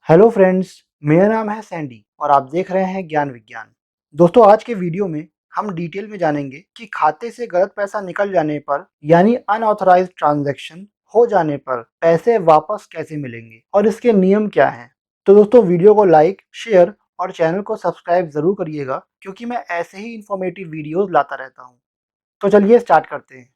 Hello friends, मेरा नाम है सैंडी और आप देख रहे हैं ज्ञान विज्ञान। दोस्तों, आज के वीडियो में हम डिटेल में जानेंगे कि खाते से गलत पैसा निकल जाने पर यानी अनऑथराइज्ड ट्रांजैक्शन हो जाने पर पैसे वापस कैसे मिलेंगे और इसके नियम क्या हैं। तो दोस्तों, वीडियो को लाइक, शेयर और चैनल को सब्सक्राइब ज़रूर करिएगा क्योंकि मैं ऐसे ही इंफॉर्मेटिव वीडियोज़ लाता रहता हूँ। तो चलिए स्टार्ट करते हैं।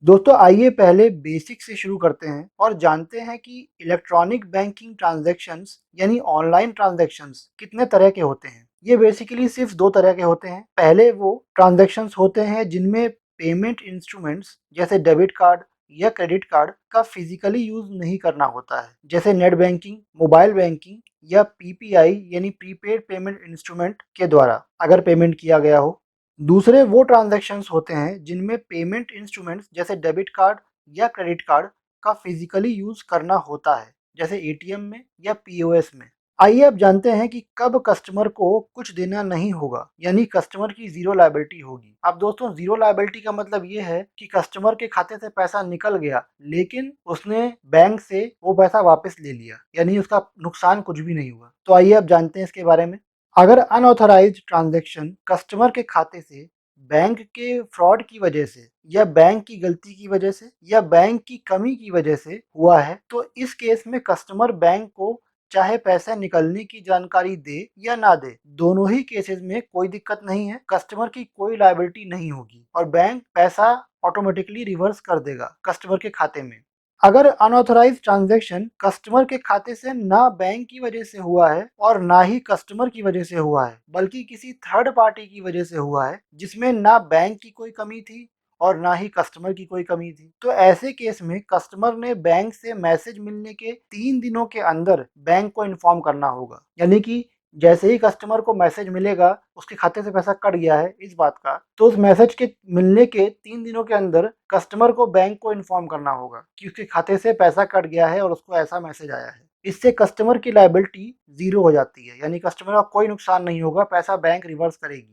दोस्तों, आइए पहले बेसिक से शुरू करते हैं और जानते हैं कि इलेक्ट्रॉनिक बैंकिंग ट्रांजैक्शंस यानी ऑनलाइन ट्रांजैक्शंस कितने तरह के होते हैं। ये बेसिकली सिर्फ दो तरह के होते हैं। पहले वो ट्रांजैक्शंस होते हैं जिनमें पेमेंट इंस्ट्रूमेंट्स जैसे डेबिट कार्ड या क्रेडिट कार्ड का फिजिकली यूज नहीं करना होता है, जैसे नेट बैंकिंग, मोबाइल बैंकिंग या पीपीआई यानी प्रीपेड पेमेंट इंस्ट्रूमेंट के द्वारा अगर पेमेंट किया गया हो। दूसरे वो ट्रांजैक्शंस होते हैं जिनमें पेमेंट इंस्ट्रूमेंट्स जैसे डेबिट कार्ड या क्रेडिट कार्ड का फिजिकली यूज करना होता है, जैसे एटीएम में या पीओएस में। आइए अब जानते हैं कि कब कस्टमर को कुछ देना नहीं होगा, यानी कस्टमर की जीरो लायबिलिटी होगी। अब दोस्तों, जीरो लायबिलिटी का मतलब ये है कि कस्टमर के खाते से पैसा निकल गया लेकिन उसने बैंक से वो पैसा वापस ले लिया, यानी उसका नुकसान कुछ भी नहीं हुआ। तो आइए अब जानते हैं इसके बारे में। अगर अनऑथराइज्ड ट्रांजैक्शन कस्टमर के खाते से बैंक के फ्रॉड की वजह से या बैंक की गलती की वजह से या बैंक की कमी की वजह से हुआ है, तो इस केस में कस्टमर बैंक को चाहे पैसा निकलने की जानकारी दे या ना दे, दोनों ही केसेस में कोई दिक्कत नहीं है। कस्टमर की कोई लायबिलिटी नहीं होगी और बैंक पैसा ऑटोमेटिकली रिवर्स कर देगा कस्टमर के खाते में। अगर अनऑथराइज्ड ट्रांजैक्शन कस्टमर के खाते से ना बैंक की वजह से हुआ है और ना ही कस्टमर की वजह से हुआ है, बल्कि किसी थर्ड पार्टी की वजह से हुआ है जिसमें ना बैंक की कोई कमी थी और ना ही कस्टमर की कोई कमी थी, तो ऐसे केस में कस्टमर ने बैंक से मैसेज मिलने के 3 दिनों के अंदर बैंक को इन्फॉर्म करना होगा। यानी कि जैसे ही कस्टमर को मैसेज मिलेगा उसके खाते से पैसा कट गया है इस बात का, तो उस मैसेज के मिलने के 3 दिनों के अंदर कस्टमर को बैंक को इन्फॉर्म करना होगा कि उसके खाते से पैसा कट गया है और उसको ऐसा मैसेज आया है। इससे कस्टमर की लायबिलिटी जीरो हो जाती है, यानी कस्टमर का कोई नुकसान नहीं होगा, पैसा बैंक रिवर्स करेगी।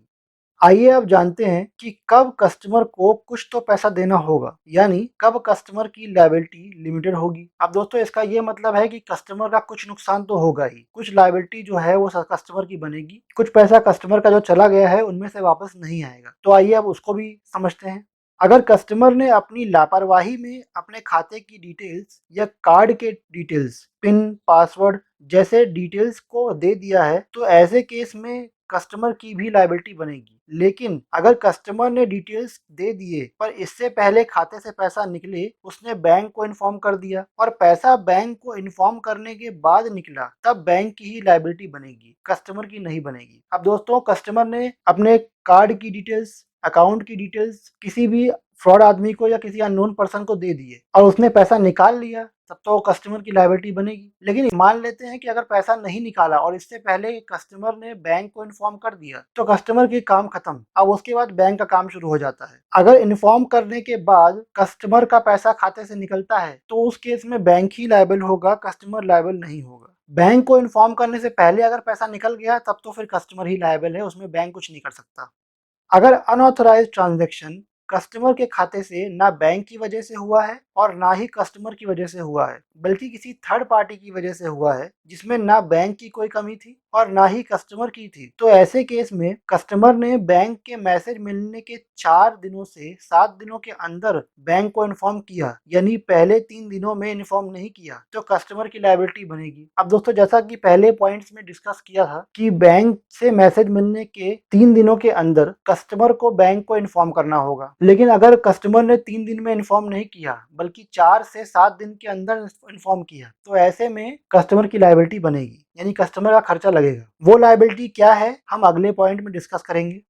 आइए अब जानते हैं कि कब कस्टमर को कुछ तो पैसा देना होगा, यानी कब कस्टमर की लायबिलिटी लिमिटेड होगी। अब दोस्तों, इसका ये मतलब है कि कस्टमर का कुछ नुकसान तो होगा ही, कुछ लायबिलिटी जो है वो कस्टमर की बनेगी, कुछ पैसा कस्टमर का जो चला गया है उनमें से वापस नहीं आएगा। तो आइए अब उसको भी समझते हैं। अगर कस्टमर ने अपनी लापरवाही में अपने खाते की डिटेल्स या कार्ड के डिटेल्स, पिन, पासवर्ड जैसे डिटेल्स को दे दिया है, तो ऐसे केस में कस्टमर की भी लायबिलिटी बनेगी। लेकिन अगर कस्टमर ने डिटेल्स दे दिए पर इससे पहले खाते से पैसा निकले उसने बैंक को इन्फॉर्म कर दिया और पैसा बैंक को इन्फॉर्म करने के बाद निकला, तब बैंक की ही लायबिलिटी बनेगी, कस्टमर की नहीं बनेगी। अब दोस्तों, कस्टमर ने अपने कार्ड की डिटेल्स, अकाउंट की डिटेल्स किसी भी फ्रॉड आदमी को या किसी अननोन पर्सन को दे दिए और उसने पैसा निकाल लिया, तब तो कस्टमर की लायबिलिटी बनेगी। लेकिन मान लेते हैं कि अगर पैसा नहीं निकाला और इससे पहले कस्टमर ने बैंक को इन्फॉर्म कर दिया, तो कस्टमर की काम खत्म। अब उसके बाद बैंक का काम शुरू हो जाता है। अगर इन्फॉर्म करने के बाद कस्टमर का पैसा खाते से निकलता है तो उस केस में बैंक ही लायबल होगा, कस्टमर लायबल नहीं होगा। बैंक को इन्फॉर्म करने से पहले अगर पैसा निकल गया तब तो फिर कस्टमर ही लायबल है, उसमें बैंक कुछ नहीं कर सकता। अगर अनऑथराइज्ड ट्रांजैक्शन कस्टमर के खाते से ना बैंक की वजह से हुआ है और ना ही कस्टमर की वजह से हुआ है, बल्कि किसी थर्ड पार्टी की वजह से हुआ है जिसमें ना बैंक की कोई कमी थी और ना ही कस्टमर की थी, तो ऐसे केस में कस्टमर ने बैंक के मैसेज मिलने के 4 दिनों से 7 दिनों के अंदर बैंक को इन्फॉर्म किया, यानी पहले 3 दिनों में इन्फॉर्म नहीं किया, तो कस्टमर की लायबिलिटी बनेगी। अब दोस्तों, जैसा कि पहले पॉइंट्स में डिस्कस किया था कि बैंक से मैसेज मिलने के 3 दिनों के अंदर कस्टमर को बैंक को इन्फॉर्म करना होगा, लेकिन अगर कस्टमर ने 3 दिन में इन्फॉर्म नहीं किया बल्कि 4 से 7 दिन के अंदर इन्फॉर्म किया, तो ऐसे में कस्टमर की लायबिलिटी बनेगी, यानी कस्टमर का खर्चा लगेगा। वो लायबिलिटी क्या है हम अगले पॉइंट में डिस्कस करेंगे।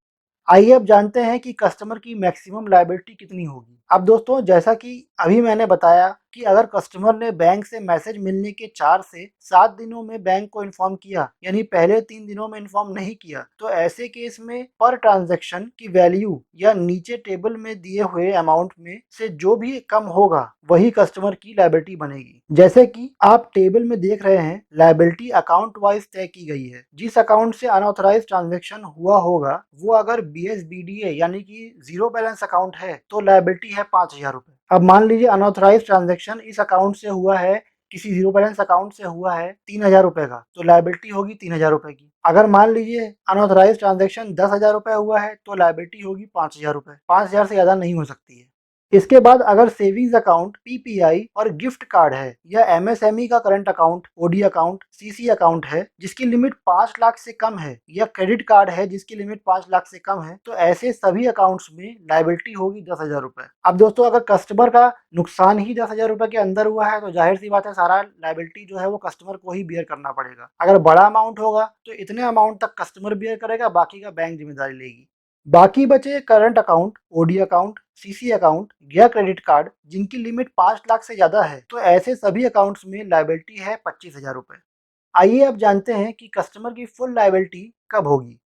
आइए अब जानते हैं कि कस्टमर की मैक्सिमम लायबिलिटी कितनी होगी। अब दोस्तों, जैसा कि अभी मैंने बताया कि अगर कस्टमर ने बैंक से मैसेज मिलने के 4 से 7 दिनों में बैंक को इन्फॉर्म किया, यानी पहले 3 दिनों में इन्फॉर्म नहीं किया, तो ऐसे केस में पर ट्रांजैक्शन की वैल्यू या नीचे टेबल में दिए हुए अमाउंट में से जो भी कम होगा वही कस्टमर की लायबिलिटी बनेगी। जैसे कि आप टेबल में देख रहे हैं, लायबिलिटी अकाउंट वाइज तय की गई है। जिस अकाउंट से अनऑथराइज्ड ट्रांजैक्शन हुआ होगा वो अगर BSBDA यानी कि जीरो बैलेंस अकाउंट है तो लायबिलिटी है 5,000 रुपए। अब मान लीजिए अनऑथराइज्ड ट्रांजैक्शन इस अकाउंट से हुआ है किसी जीरो बैलेंस अकाउंट से हुआ है 3,000 रुपए का, तो लायबिलिटी होगी 3,000 रुपए की। अगर मान लीजिए अनऑथराइज्ड ट्रांजैक्शन 10,000 रुपए हुआ है तो लायबिलिटी होगी 5,000 रुपए। 5,000 से ज़्यादा नहीं हो सकती है। इसके बाद अगर सेविंग्स अकाउंट, पीपीआई और गिफ्ट कार्ड है, या एमएसएमई का current account, OD account, CC account है जिसकी लिमिट 5 लाख से कम है, या क्रेडिट कार्ड है जिसकी लिमिट 5 लाख से कम है, तो ऐसे सभी अकाउंट्स में लायबिलिटी होगी 10,000 रुपए। अब दोस्तों अगर कस्टमर का नुकसान ही 10,000 रुपए के अंदर हुआ है तो जाहिर सी बात है सारा लायबिलिटी जो है वो कस्टमर को ही बियर करना पड़ेगा। अगर बड़ा अमाउंट होगा तो इतने अमाउंट तक कस्टमर बियर करेगा, बाकी का बैंक जिम्मेदारी लेगी। बाकी बचे current account, OD account, CC account या क्रेडिट कार्ड जिनकी लिमिट 5 लाख से ज्यादा है, तो ऐसे सभी अकाउंट्स में लायबिलिटी है 25,000 रुपए। आइए अब जानते हैं कि कस्टमर की फुल लायबिलिटी कब होगी।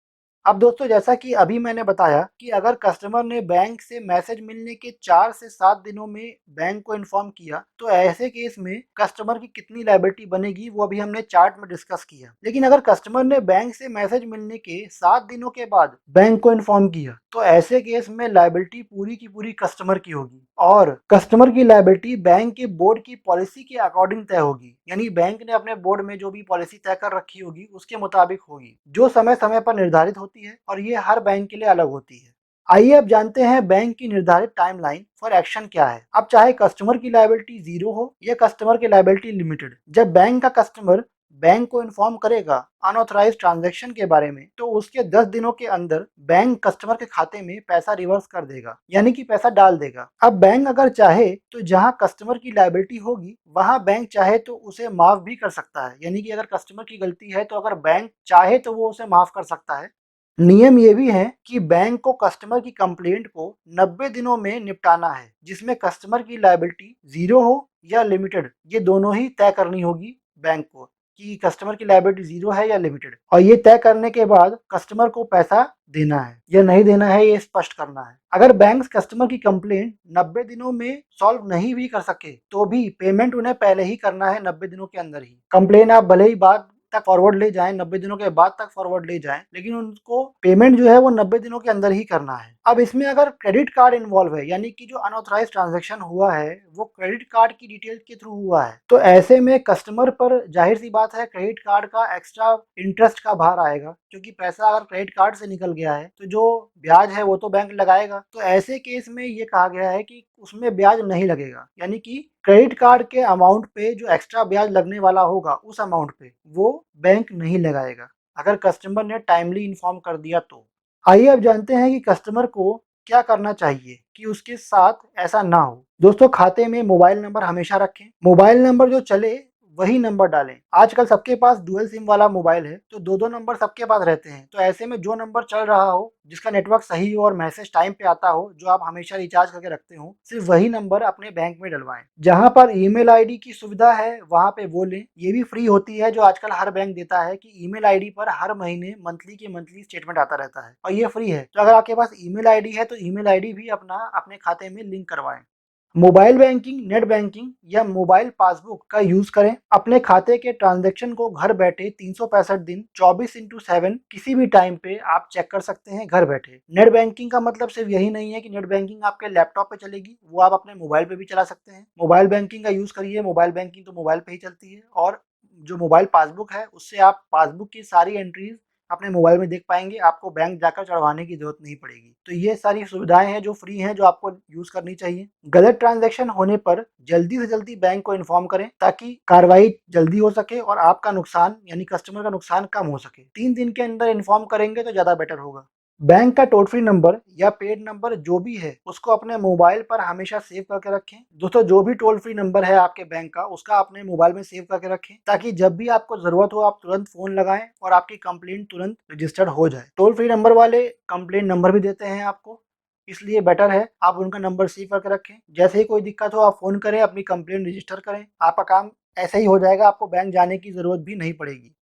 अब दोस्तों जैसा कि अभी मैंने बताया कि अगर कस्टमर ने बैंक से मैसेज मिलने के 4 से 7 दिनों में बैंक को इन्फॉर्म किया, तो ऐसे केस में कस्टमर की कितनी लायबिलिटी बनेगी वो अभी हमने चार्ट में डिस्कस किया। लेकिन अगर कस्टमर ने बैंक से मैसेज मिलने के 7 दिनों के बाद बैंक को इन्फॉर्म किया, तो ऐसे केस में लायबिलिटी पूरी की पूरी कस्टमर की होगी, और कस्टमर की लायबिलिटी बैंक के बोर्ड की पॉलिसी के अकॉर्डिंग तय होगी। यानी बैंक ने अपने बोर्ड में जो भी पॉलिसी तय कर रखी होगी उसके मुताबिक होगी, जो समय समय पर निर्धारित होती है, और ये हर बैंक के लिए अलग होती है। आइए अब जानते हैं बैंक की निर्धारित टाइमलाइन फॉर एक्शन क्या है। अब चाहे कस्टमर की लायबिलिटी जीरो हो या कस्टमर की लायबिलिटी लिमिटेड, जब बैंक का कस्टमर बैंक को इन्फॉर्म करेगा अनऑथराइज्ड ट्रांजैक्शन के बारे में, तो उसके 10 दिनों के अंदर बैंक कस्टमर के खाते में पैसा रिवर्स कर देगा, यानी कि पैसा डाल देगा। अब बैंक अगर चाहे तो जहां कस्टमर की लायबिलिटी होगी वहां बैंक चाहे तो उसे माफ भी कर सकता है, यानी कि अगर कस्टमर की गलती है तो अगर बैंक चाहे तो वो उसे माफ कर सकता है। नियम ये भी है कि बैंक को कस्टमर की कंप्लेंट को 90 दिनों में निपटाना है, जिसमें कस्टमर की लायबिलिटी जीरो हो या लिमिटेड, ये दोनों ही तय करनी होगी बैंक को कि कस्टमर की लायबिलिटी जीरो है या लिमिटेड। और ये तय करने के बाद कस्टमर को पैसा देना है या नहीं देना है ये स्पष्ट करना है। अगर बैंक कस्टमर की कंप्लेंट 90 दिनों में सॉल्व नहीं भी कर सके तो भी पेमेंट उन्हें पहले ही करना है 90 दिनों के अंदर ही। कंप्लेन आप भले ही बाद तक फॉरवर्ड ले जाएं, 90 दिनों के बाद तक फॉरवर्ड ले जाएं, लेकिन उनको पेमेंट जो है वो 90 दिनों के अंदर ही करना है। अब इसमें अगर क्रेडिट कार्ड इन्वॉल्व है, यानी कि जो अनऑथराइज्ड ट्रांजैक्शन हुआ है वो क्रेडिट कार्ड की डिटेल के थ्रू हुआ है, तो ऐसे में कस्टमर पर जाहिर सी बात है क्रेडिट कार्ड का एक्स्ट्रा इंटरेस्ट का भार आएगा, क्योंकि पैसा अगर क्रेडिट कार्ड से निकल गया है तो जो ब्याज है वो तो बैंक लगाएगा। तो ऐसे केस में ये कहा गया है कि उसमें ब्याज नहीं लगेगा, यानी कि क्रेडिट कार्ड के अमाउंट पे जो एक्स्ट्रा ब्याज लगने वाला होगा उस अमाउंट पे वो बैंक नहीं लगाएगा, अगर कस्टमर ने टाइमली इन्फॉर्म कर दिया तो। आइए अब जानते हैं कि कस्टमर को क्या करना चाहिए कि उसके साथ ऐसा ना हो। दोस्तों खाते में मोबाइल नंबर हमेशा रखें। मोबाइल नंबर जो चले वही नंबर डालें। आजकल सबके पास डुअल सिम वाला मोबाइल है, तो दो दो नंबर सबके पास रहते हैं, तो ऐसे में जो नंबर चल रहा हो, जिसका नेटवर्क सही हो और मैसेज टाइम पे आता हो, जो आप हमेशा रिचार्ज करके रखते हो, सिर्फ वही नंबर अपने बैंक में डलवाएं। जहां पर ईमेल आईडी की सुविधा है वहां पे वो लें, ये भी फ्री होती है, जो आजकल हर बैंक देता है कि ईमेल आईडी पर हर महीने मंथली के मंथली स्टेटमेंट आता रहता है, और ये फ्री है। तो अगर आपके पास ईमेल आईडी है तो ईमेल आईडी भी अपना अपने खाते में लिंक करवाएं। मोबाइल बैंकिंग, नेट बैंकिंग या मोबाइल पासबुक का यूज करें। अपने खाते के ट्रांजैक्शन को घर बैठे 365 दिन 24/7 किसी भी टाइम पे आप चेक कर सकते हैं घर बैठे। नेट बैंकिंग का मतलब सिर्फ यही नहीं है कि नेट बैंकिंग आपके लैपटॉप पे चलेगी, वो आप अपने मोबाइल पे भी चला सकते हैं। मोबाइल बैंकिंग का यूज करिए, मोबाइल बैंकिंग तो मोबाइल पे ही चलती है, और जो मोबाइल पासबुक है उससे आप पासबुक की सारी एंट्रीज अपने मोबाइल में देख पाएंगे, आपको बैंक जाकर चढ़वाने की जरूरत नहीं पड़ेगी। तो ये सारी सुविधाएं हैं जो फ्री हैं, जो आपको यूज करनी चाहिए। गलत ट्रांजैक्शन होने पर जल्दी से जल्दी बैंक को इन्फॉर्म करें ताकि कार्रवाई जल्दी हो सके और आपका नुकसान यानी कस्टमर का नुकसान कम हो सके। 3 दिन के अंदर इन्फॉर्म करेंगे तो ज्यादा बेटर होगा। बैंक का टोल फ्री नंबर या पेड नंबर जो भी है उसको अपने मोबाइल पर हमेशा सेव करके रखें। दोस्तों जो भी टोल फ्री नंबर है आपके बैंक का उसका अपने मोबाइल में सेव करके रखें, ताकि जब भी आपको जरूरत हो आप तुरंत फोन लगाएं और आपकी कंप्लेंट तुरंत रजिस्टर्ड हो जाए। टोल फ्री नंबर वाले कंप्लेंट नंबर भी देते हैं आपको, इसलिए बेटर है आप उनका नंबर सेव करके रखें। जैसे ही कोई दिक्कत हो आप फोन करें, अपनी कंप्लेंट रजिस्टर करें, आपका काम ऐसे ही हो जाएगा, आपको बैंक जाने की जरूरत भी नहीं पड़ेगी।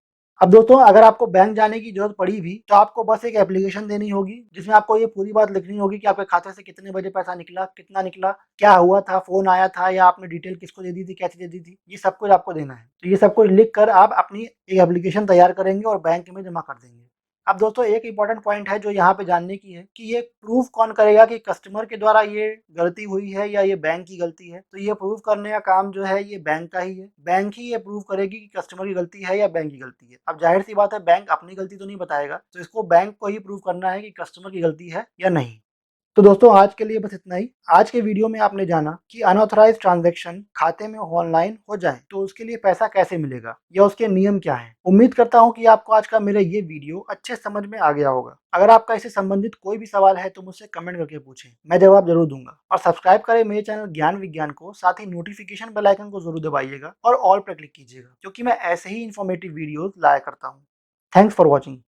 अब दोस्तों अगर आपको बैंक जाने की जरूरत पड़ी भी तो आपको बस एक एप्लीकेशन देनी होगी, जिसमें आपको ये पूरी बात लिखनी होगी कि आपके खाते से कितने बजे पैसा निकला, कितना निकला, क्या हुआ था, फोन आया था या आपने डिटेल किसको दे दी थी, कैसे दे दी थी, ये सब कुछ आपको देना है। तो ये सब कुछ लिख कर आप अपनी एक एप्लीकेशन तैयार करेंगे और बैंक में जमा कर देंगे। अब दोस्तों एक इम्पोर्टेंट पॉइंट है जो यहाँ पे जानने की है कि ये प्रूफ कौन करेगा कि कस्टमर के द्वारा ये गलती हुई है या ये बैंक की गलती है। तो ये प्रूफ करने का काम जो है ये बैंक का ही है। बैंक ही ये प्रूफ करेगी कि कस्टमर की गलती है या बैंक की गलती है। अब जाहिर सी बात है बैंक अपनी गलती तो नहीं बताएगा, तो इसको बैंक को ही प्रूफ करना है कि कस्टमर की गलती है या नहीं। तो दोस्तों आज के लिए बस इतना ही। आज के वीडियो में आपने जाना कि अनऑथराइज्ड ट्रांजैक्शन खाते में ऑनलाइन हो जाए तो उसके लिए पैसा कैसे मिलेगा या उसके नियम क्या हैं। उम्मीद करता हूं कि आपको आज का मेरा ये वीडियो अच्छे समझ में आ गया होगा। अगर आपका इससे संबंधित कोई भी सवाल है तो मुझसे कमेंट करके पूछें, मैं जवाब जरूर दूंगा। और सब्सक्राइब करें मेरे चैनल ज्ञान विज्ञान को, साथ ही नोटिफिकेशन बेल आइकन को जरूर दबाइएगा और ऑल पर क्लिक कीजिएगा, क्योंकि मैं ऐसे ही इन्फॉर्मेटिव वीडियोज लाया करता हूँ। Thanks for watching.